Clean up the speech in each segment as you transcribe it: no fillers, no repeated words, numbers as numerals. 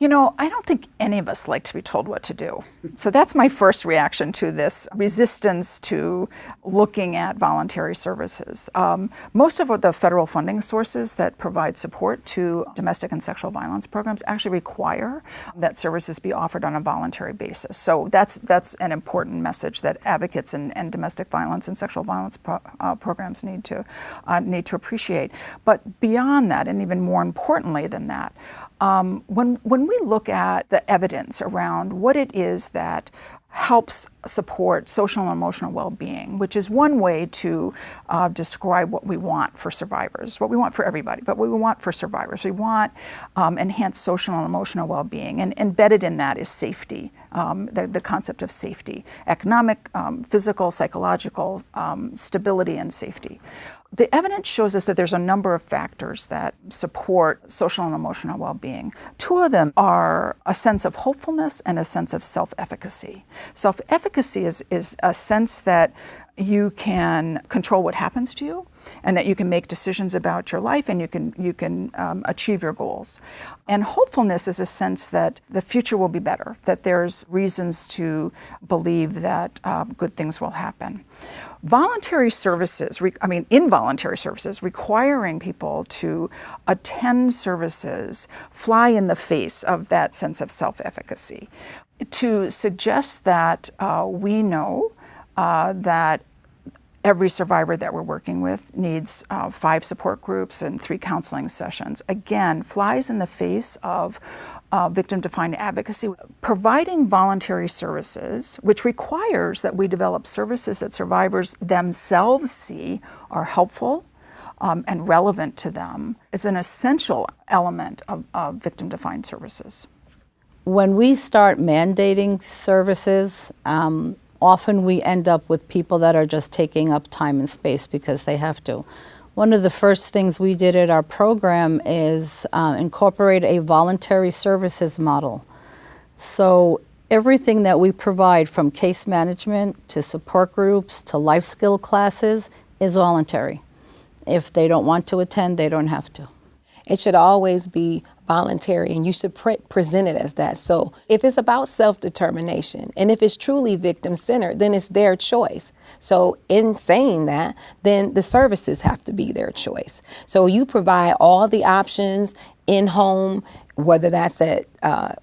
I don't think any of us like to be told what to do. So that's my first reaction to this resistance to looking at voluntary services. Most of the federal funding sources that provide support to domestic and sexual violence programs actually require that services be offered on a voluntary basis. So that's an important message that advocates and domestic violence and sexual violence programs need to appreciate. But beyond that, and even more importantly than that, when we look at the evidence around what it is that helps support social and emotional well-being, which is one way to describe what we want for survivors, what we want for everybody, but what we want for survivors. We want enhanced social and emotional well-being, and embedded in that is safety, the concept of safety, economic, physical, psychological stability and safety. The evidence shows us that there's a number of factors that support social and emotional well-being. Two of them are a sense of hopefulness and a sense of self-efficacy. Self-efficacy is a sense that you can control what happens to you, and that you can make decisions about your life, and you can achieve your goals. And hopefulness is a sense that the future will be better, that there's reasons to believe that good things will happen. Voluntary services, involuntary services, requiring people to attend services fly in the face of that sense of self-efficacy. To suggest that we know that every survivor that we're working with needs 5 support groups and 3 counseling sessions, again, flies in the face of victim-defined advocacy. Providing voluntary services, which requires that we develop services that survivors themselves see are helpful and relevant to them, is an essential element of victim-defined services. When we start mandating services, often we end up with people that are just taking up time and space because they have to. One of the first things we did at our program is incorporate a voluntary services model. So everything that we provide, from case management to support groups to life skill classes, is voluntary. If they don't want to attend, they don't have to. It should always be voluntary, and you should present it as that. So if it's about self-determination, and if it's truly victim-centered, then it's their choice. So in saying that, then the services have to be their choice. So you provide all the options in-home, whether that's at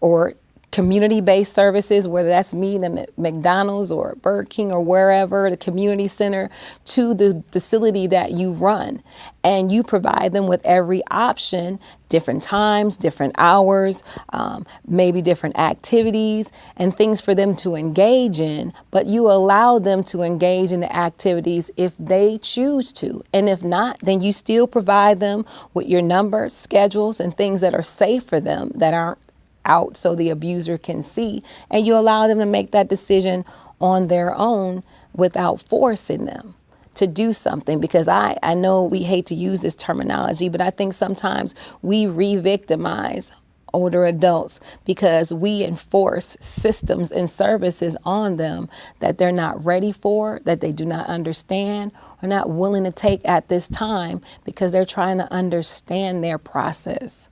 or community-based services, whether that's meeting them at McDonald's or Burger King or wherever, the community center, to the facility that you run. And you provide them with every option, different times, different hours, maybe different activities and things for them to engage in, but you allow them to engage in the activities if they choose to. And if not, then you still provide them with your numbers, schedules, and things that are safe for them, that aren't out so the abuser can see, and you allow them to make that decision on their own without forcing them to do something. Because I know we hate to use this terminology, but I think sometimes we re-victimize older adults because we enforce systems and services on them that they're not ready for, that they do not understand, or not willing to take at this time because they're trying to understand their process.